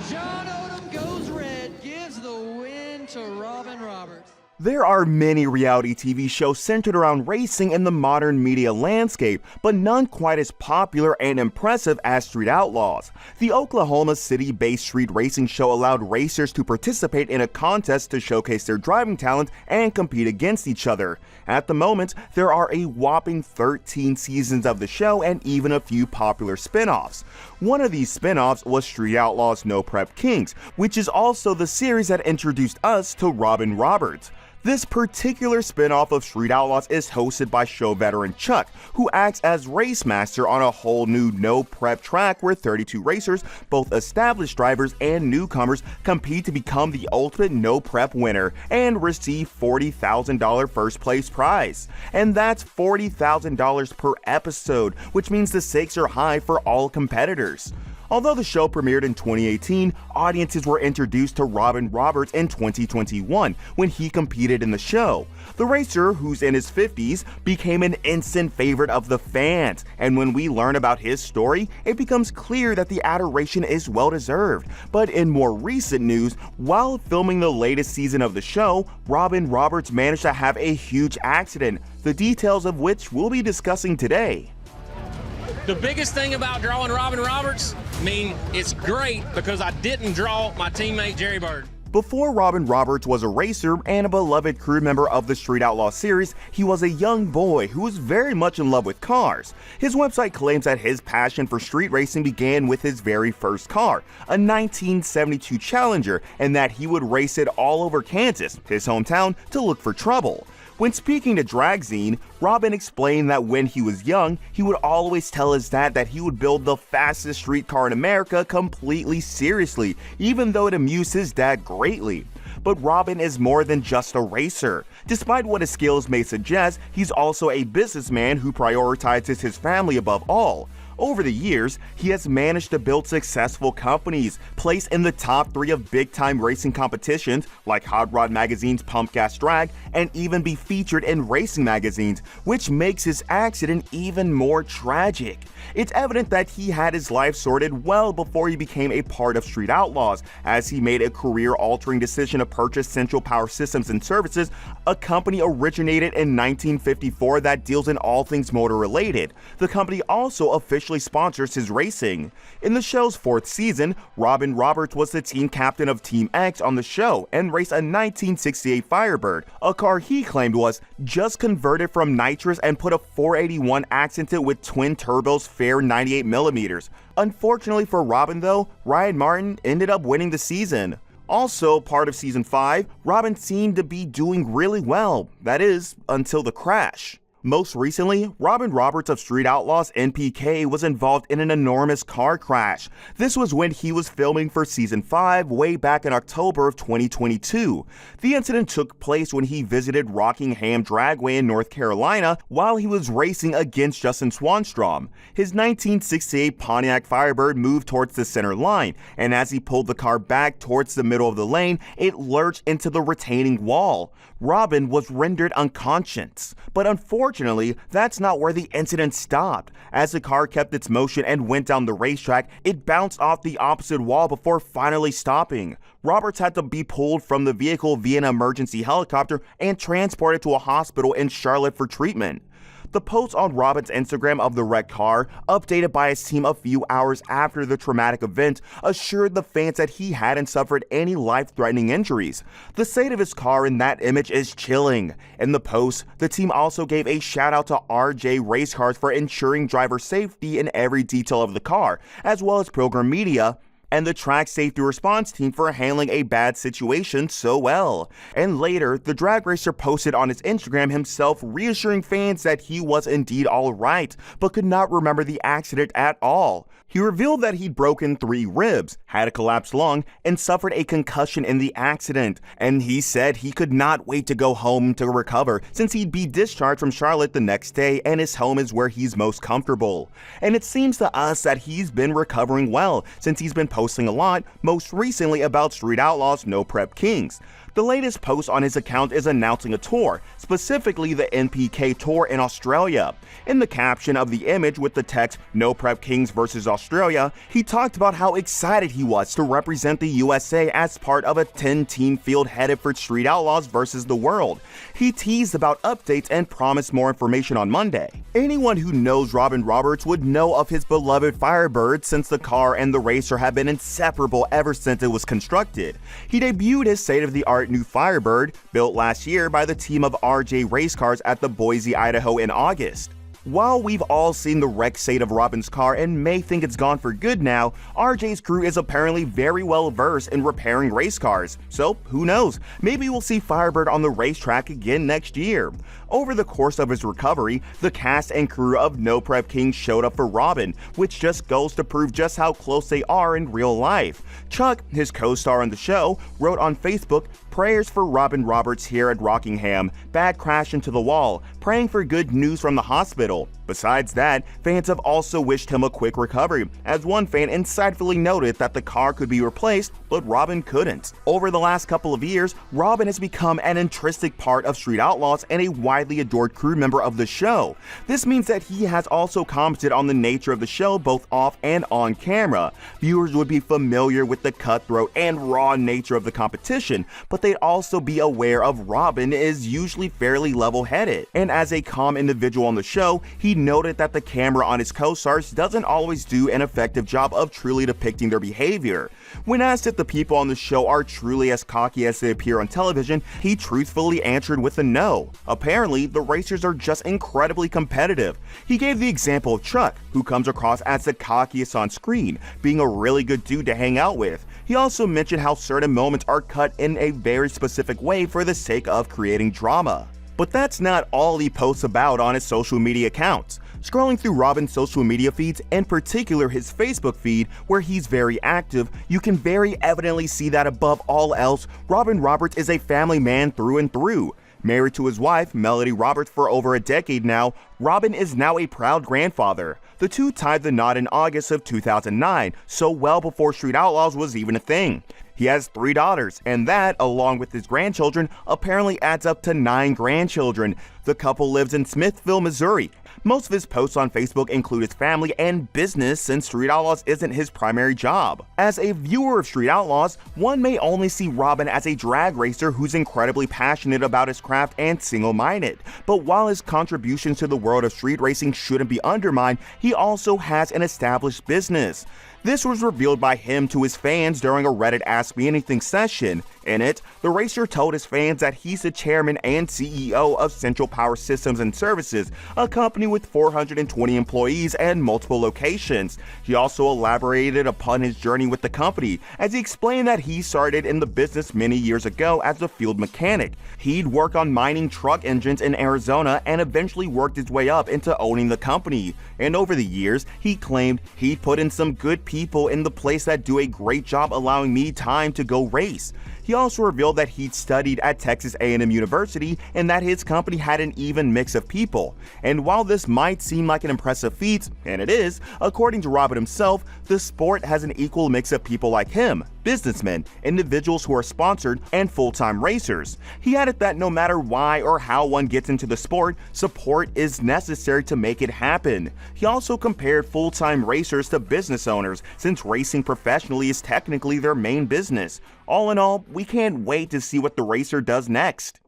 John Odom goes red, gives the win to Robin Roberts. There are many reality TV shows centered around racing in the modern media landscape, but none quite as popular and impressive as Street Outlaws. The Oklahoma City-based street racing show allowed racers to participate in a contest to showcase their driving talent and compete against each other. At the moment, there are a whopping 13 seasons of the show and even a few popular spin-offs. One of these spin-offs was Street Outlaws No Prep Kings, which is also the series that introduced us to Robin Roberts. This particular spin-off of Street Outlaws is hosted by show veteran Chuck, who acts as race master on a whole new no-prep track where 32 racers, both established drivers and newcomers, compete to become the ultimate no-prep winner and receive $40,000 first-place prize. And that's $40,000 per episode, which means the stakes are high for all competitors. Although the show premiered in 2018, audiences were introduced to Robin Roberts in 2021 when he competed in the show. The racer, who's in his 50s, became an instant favorite of the fans, and when we learn about his story, it becomes clear that the adoration is well-deserved. But in more recent news, while filming the latest season of the show, Robin Roberts managed to have a huge accident, the details of which we'll be discussing today. The biggest thing about drawing Robin Roberts, it's great because I didn't draw my teammate Jerry Bird. Before Robin Roberts was a racer and a beloved crew member of the Street Outlaws series, he was a young boy who was very much in love with cars. His website claims that his passion for street racing began with his very first car, a 1972 Challenger, and that he would race it all over Kansas, his hometown, to look for trouble. When speaking to Dragzine, Robin explained that when he was young, he would always tell his dad that he would build the fastest street car in America completely seriously, even though it amused his dad greatly. But Robin is more than just a racer. Despite what his skills may suggest, he's also a businessman who prioritizes his family above all. Over the years, he has managed to build successful companies, place in the top 3 of big-time racing competitions like Hot Rod Magazine's Pump Gas Drag, and even be featured in racing magazines, which makes his accident even more tragic. It's evident that he had his life sorted well before he became a part of Street Outlaws, as he made a career-altering decision to purchase Central Power Systems and Services, a company originated in 1954 that deals in all things motor-related. The company also officially sponsors his racing. In the show's 4th season, Robin Roberts was the team captain of Team X on the show and raced a 1968 Firebird, a car he claimed was just converted from nitrous and put a 481 accented with twin turbos fair 98mm. Unfortunately for Robin though, Ryan Martin ended up winning the season. Also part of season 5, Robin seemed to be doing really well, that is, until the crash. Most recently, Robin Roberts of Street Outlaws NPK was involved in an enormous car crash. This was when he was filming for Season 5 way back in October of 2022. The incident took place when he visited Rockingham Dragway in North Carolina while he was racing against Justin Swanstrom. His 1968 Pontiac Firebird moved towards the center line, and as he pulled the car back towards the middle of the lane, it lurched into the retaining wall. Robin was rendered unconscious, but unfortunately, that's not where the incident stopped. As the car kept its motion and went down the racetrack, it bounced off the opposite wall before finally stopping. Roberts had to be pulled from the vehicle via an emergency helicopter and transported to a hospital in Charlotte for treatment. The post on Robin's Instagram of the wrecked car, updated by his team a few hours after the traumatic event, assured the fans that he hadn't suffered any life-threatening injuries. The state of his car in that image is chilling. In the post, the team also gave a shout-out to RJ Race Cars for ensuring driver safety in every detail of the car, as well as Program Media and the track safety response team for handling a bad situation so well. And later, the drag racer posted on his Instagram himself reassuring fans that he was indeed alright, but could not remember the accident at all. He revealed that he'd broken 3 ribs, had a collapsed lung, and suffered a concussion in the accident, and he said he could not wait to go home to recover since he'd be discharged from Charlotte the next day and his home is where he's most comfortable. And it seems to us that he's been recovering well since he's been posting posting a lot, most recently about Street Outlaws No Prep Kings. The latest post on his account is announcing a tour, specifically the NPK Tour in Australia. In the caption of the image with the text "No Prep Kings vs Australia," he talked about how excited he was to represent the USA as part of a 10-team field headed for Street Outlaws versus the world. He teased about updates and promised more information on Monday. Anyone who knows Robin Roberts would know of his beloved Firebird, since the car and the racer have been inseparable ever since it was constructed. He debuted his state-of-the-art new Firebird, built last year by the team of RJ Race Cars at the Boise, Idaho in August. While we've all seen the wrecked state of Robin's car and may think it's gone for good now, RJ's crew is apparently very well versed in repairing race cars. So who knows, maybe we'll see Firebird on the racetrack again next year. Over the course of his recovery, the cast and crew of No Prep Kings showed up for Robin, which just goes to prove just how close they are in real life. Chuck, his co-star on the show, wrote on Facebook, "Prayers for Robin Roberts here at Rockingham. Bad crash into the wall. Praying for good news from the hospital." Besides that, fans have also wished him a quick recovery, as one fan insightfully noted that the car could be replaced, but Robin couldn't. Over the last couple of years, Robin has become an intrinsic part of Street Outlaws and a widely adored crew member of the show. This means that he has also commented on the nature of the show both off and on camera. Viewers would be familiar with the cutthroat and raw nature of the competition, but they'd also be aware of Robin is usually fairly level-headed. And as a calm individual on the show, he noted that the camera on his co-stars doesn't always do an effective job of truly depicting their behavior. When asked if the people on the show are truly as cocky as they appear on television, he truthfully answered with a no. Apparently, the racers are just incredibly competitive. He gave the example of Chuck, who comes across as the cockiest on screen, being a really good dude to hang out with. He also mentioned how certain moments are cut in a very specific way for the sake of creating drama. But that's not all he posts about on his social media accounts. Scrolling through Robin's social media feeds, in particular his Facebook feed, where he's very active, you can very evidently see that above all else, Robin Roberts is a family man through and through. Married to his wife, Melody Roberts, for over a decade now, Robin is now a proud grandfather. The two tied the knot in August of 2009, so well before Street Outlaws was even a thing. He has 3 daughters, and that, along with his grandchildren, apparently adds up to 9 grandchildren. The couple lives in Smithville, Missouri. Most of his posts on Facebook include his family and business, since Street Outlaws isn't his primary job. As a viewer of Street Outlaws, one may only see Robin as a drag racer who's incredibly passionate about his craft and single-minded. But while his contributions to the world of street racing shouldn't be undermined, he also has an established business. This was revealed by him to his fans during a Reddit Ask Me Anything session. In it, the racer told his fans that he's the chairman and CEO of Central Power Systems and Services, a company with 420 employees and multiple locations. He also elaborated upon his journey with the company, as he explained that he started in the business many years ago as a field mechanic. He'd work on mining truck engines in Arizona and eventually worked his way up into owning the company. And over the years, he claimed he put in some good people in the place that do a great job allowing me time to go race. He also revealed that he'd studied at Texas A&M University and that his company had an even mix of people. And while this might seem like an impressive feat, and it is, according to Robin himself, the sport has an equal mix of people like him, businessmen, individuals who are sponsored, and full-time racers. He added that no matter why or how one gets into the sport, support is necessary to make it happen. He also compared full-time racers to business owners, since racing professionally is technically their main business. All in all, we can't wait to see what the racer does next.